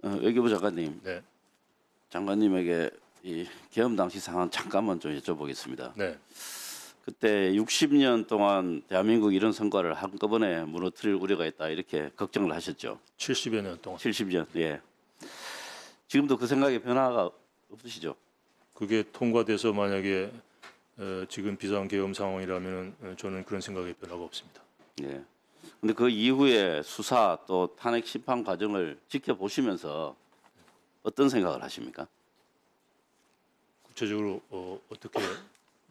외교부 장관님, 네. 장관님에게 이 계엄 당시 상황 잠깐만 좀 여쭤보겠습니다. 네. 그때 60년 동안 대한민국 이런 성과를 한꺼번에 무너뜨릴 우려가 있다 이렇게 걱정을 하셨죠. 70여 년 동안. 70년. 예. 지금도 그 생각에 변화가 없으시죠? 그게 통과돼서 만약에 지금 비상계엄 상황이라면 저는 그런 생각에 변화가 없습니다. 예. 근데 그 이후에 수사 또 탄핵 심판 과정을 지켜보시면서 어떤 생각을 하십니까? 구체적으로 어떻게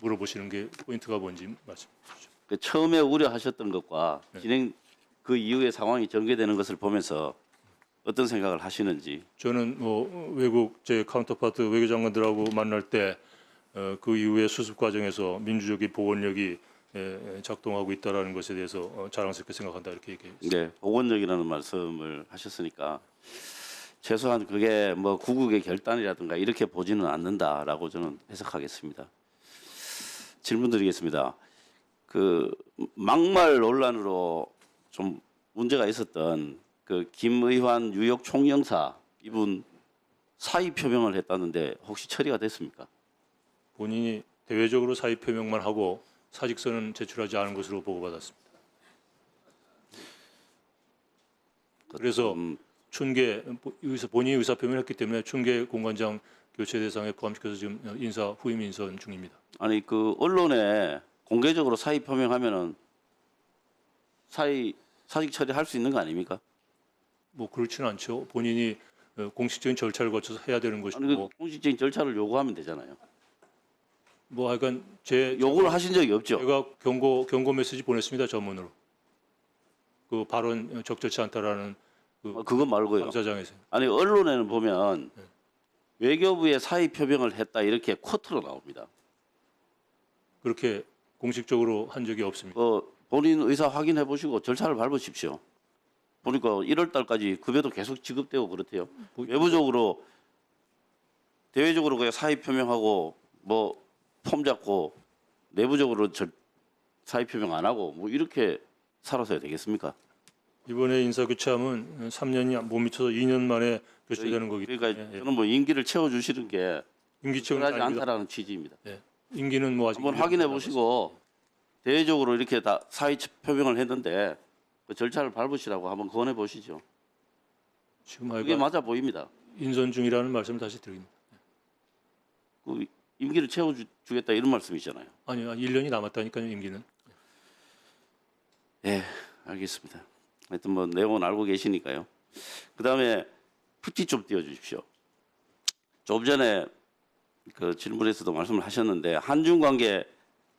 물어보시는 게 포인트가 뭔지 말씀해 주시죠. 그 처음에 우려하셨던 것과 네. 진행 그 이후에 상황이 전개되는 것을 보면서 어떤 생각을 하시는지. 저는 외국 제 카운터파트 외교장관들하고 만날 때 그 이후에 수습 과정에서 민주적인 보건력이 작동하고 있다라는 것에 대해서 자랑스럽게 생각한다 이렇게 얘기했습니다. 네, 보건력이라는 말씀을 하셨으니까 최소한 그게 뭐 구국의 결단이라든가 이렇게 보지는 않는다라고 저는 해석하겠습니다. 질문드리겠습니다. 그 막말 논란으로 좀 문제가 있었던 그 김의환 뉴욕 총영사 이분 사의 표명을 했다는데 혹시 처리가 됐습니까? 본인이 대외적으로 사의 표명만 하고 사직서는 제출하지 않은 것으로 보고받았습니다. 그래서 춘계 본인이 의사 표명을 했기 때문에 춘계 공관장 교체 대상에 포함시켜서 지금 후임 인선 중입니다. 아니 그 언론에 공개적으로 사의 표명하면은 사직 처리할 수 있는 거 아닙니까? 뭐 그렇지는 않죠. 본인이 공식적인 절차를 거쳐서 해야 되는 것이고. 아니 그 공식적인 절차를 요구하면 되잖아요. 뭐 하여간 요구를 하신 적이 없죠. 제가 경고 메시지 보냈습니다. 전문으로. 그 발언 적절치 않다라는 그거 말고요. 감사장에서. 아니 언론에는 보면 외교부에 사의 표명을 했다 이렇게 쿼트로 나옵니다. 그렇게 공식적으로 한 적이 없습니다. 본인 의사 확인해 보시고 절차를 밟으십시오. 보니까 1월 달까지 급여도 계속 지급되고 그렇대요. 외부적으로 대외적으로 그냥 사의 표명하고 뭐 폼 잡고 내부적으로 사의 표명 안 하고 뭐 이렇게 살아서야 되겠습니까? 이번에 인사 교체하면 3년이 못 미쳐서 2년 만에 교체되는 거기 때문에. 그러니까 저는 뭐 임기를 채워 주시는 게 임기 채우는 하지 아닙니다. 않다라는 취지입니다. 임기는 뭐 아직 한번 확인해 보시고 대외적으로 이렇게 다 사의 표명을 했는데 그 절차를 밟으시라고 한번 권해 보시죠. 지금 그게 하여간 맞아 보입니다. 인선 중이라는 말씀을 다시 드립니다. 그 임기를 채워 주겠다 이런 말씀이잖아요. 아니요, 1년이 남았다니까요, 임기는. 예, 알겠습니다. 하여튼 뭐 내용은 알고 계시니까요. 그다음에 푸티 좀 띄워주십시오. 좀 전에 그 질문에서도 말씀을 하셨는데 한중 관계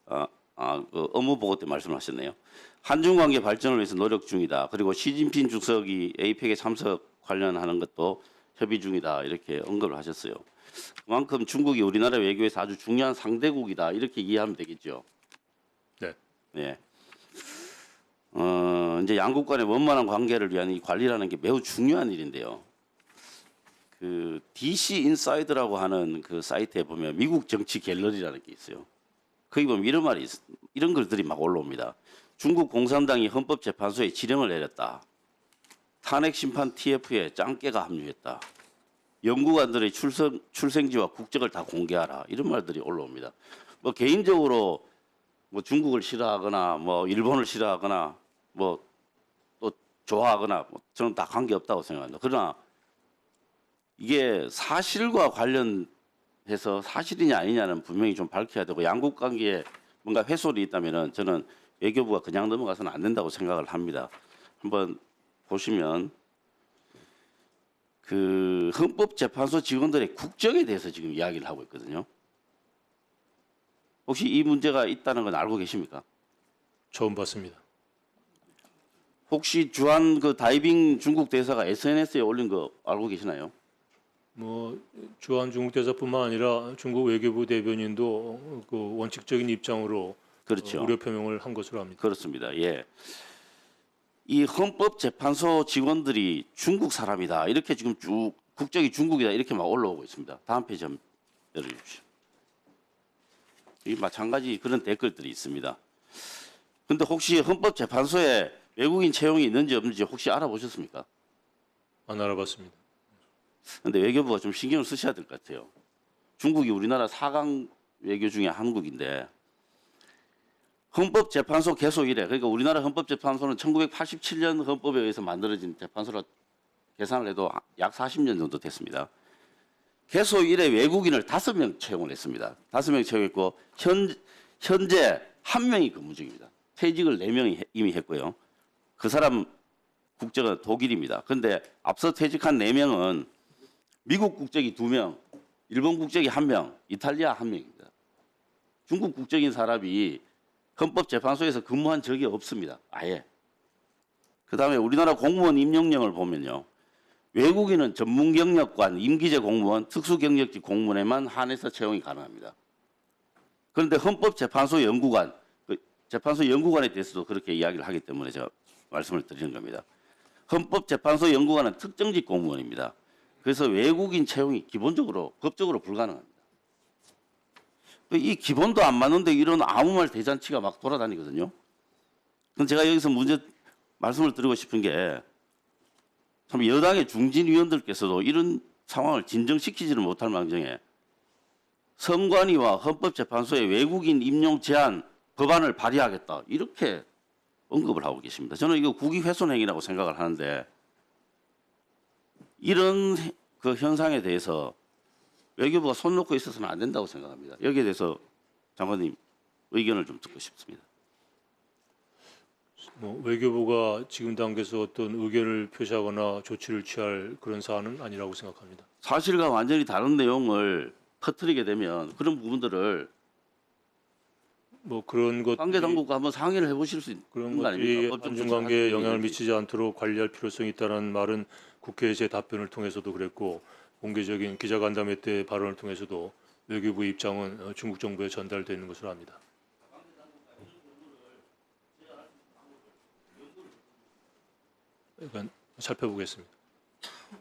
그 업무 보고 때 말씀을 하셨네요. 한중 관계 발전을 위해서 노력 중이다. 그리고 시진핑 주석이 에이펙에 참석 관련하는 것도 협의 중이다. 이렇게 언급을 하셨어요. 그만큼 중국이 우리나라 외교에서 아주 중요한 상대국이다. 이렇게 이해하면 되겠죠. 네. 예. 이제 양국 간의 원만한 관계를 위한 이 관리라는 게 매우 중요한 일인데요. 그 DC 인사이드라고 하는 그 사이트에 보면 미국 정치 갤러리라는 게 있어요. 거기 보면 이런 글들이 막 올라옵니다. 중국 공산당이 헌법재판소에 지령을 내렸다. 탄핵 심판 TF에 짱깨가 합류했다. 연구관들의 출생지와 국적을 다 공개하라. 이런 말들이 올라옵니다. 뭐 개인적으로 뭐 중국을 싫어하거나 뭐 일본을 싫어하거나 뭐 또 좋아하거나 뭐 저는 다 관계 없다고 생각합니다. 그러나 이게 사실과 관련해서 사실이냐 아니냐는 분명히 좀 밝혀야 되고 양국 관계에 뭔가 훼손이 있다면은 저는 외교부가 그냥 넘어가서는 안 된다고 생각을 합니다. 한번 보시면 그 헌법재판소 직원들의 국적에 대해서 지금 이야기를 하고 있거든요. 혹시 이 문제가 있다는 건 알고 계십니까? 처음 봤습니다. 혹시 주한 그 다이빙 중국 대사가 SNS에 올린 거 알고 계시나요? 뭐 주한 중국 대사뿐만 아니라 중국 외교부 대변인도 그 원칙적인 입장으로 그렇죠. 우려 표명을 한 것으로 압니다. 그렇습니다. 예. 이 헌법재판소 직원들이 중국 사람이다. 이렇게 지금 쭉 국적이 중국이다. 이렇게 막 올라오고 있습니다. 다음 페이지 한번 열어주십시오. 이 마찬가지 그런 댓글들이 있습니다. 근데 혹시 헌법재판소에 외국인 채용이 있는지 없는지 혹시 알아보셨습니까? 안 알아봤습니다. 근데 외교부가 좀 신경을 쓰셔야 될 것 같아요. 중국이 우리나라 4강 외교 중에 한국인데 헌법재판소 개소 이래, 그러니까 우리나라 헌법재판소는 1987년 헌법에 의해서 만들어진 재판소라 계산을 해도 약 40년 정도 됐습니다. 개소 이래 외국인을 5명 채용을 했습니다. 5명 채용했고 현재 1명이 근무 중입니다. 퇴직을 4명이 이미 했고요. 그 사람 국적은 독일입니다. 그런데 앞서 퇴직한 4명은 미국 국적이 2명, 일본 국적이 1명, 이탈리아 1명입니다. 중국 국적인 사람이 헌법재판소에서 근무한 적이 없습니다. 아예. 그다음에 우리나라 공무원 임용령을 보면요. 외국인은 전문경력관, 임기제 공무원, 특수경력직 공무원에만 한해서 채용이 가능합니다. 그런데 헌법재판소 연구관, 재판소 연구관에 대해서도 그렇게 이야기를 하기 때문에 제가 말씀을 드리는 겁니다. 헌법재판소 연구관은 특정직 공무원입니다. 그래서 외국인 채용이 기본적으로 법적으로 불가능합니다. 이 기본도 안 맞는데 이런 아무 말 대잔치가 막 돌아다니거든요. 그럼 제가 여기서 말씀을 드리고 싶은 게 참 여당의 중진 위원들께서도 이런 상황을 진정시키지를 못할 망정에 선관위와 헌법재판소의 외국인 임용 제한 법안을 발의하겠다 이렇게 언급을 하고 계십니다. 저는 이거 국익훼손 행위라고 생각을 하는데 이런 그 현상에 대해서 외교부가 손 놓고 있어서는 안 된다고 생각합니다. 여기에 대해서 장관님 의견을 좀 듣고 싶습니다. 외교부가 지금 단계에서 어떤 의견을 표시하거나 조치를 취할 그런 사안은 아니라고 생각합니다. 사실과 완전히 다른 내용을 터뜨리게 되면 그런 부분들을 그런 것 관계 당국과 한번 상의를 해보실 수 그런 있는 거 것들이 아닙니까? 법적 한중 조치를 관계에 하는 영향을 일이지. 미치지 않도록 관리할 필요성이 있다는 말은 국회의 제 답변을 통해서도 그랬고 공개적인 기자간담회 때 발언을 통해서도 외교부의 입장은 중국 정부에 전달되어 있는 것으로 압니다. 살펴보겠습니다.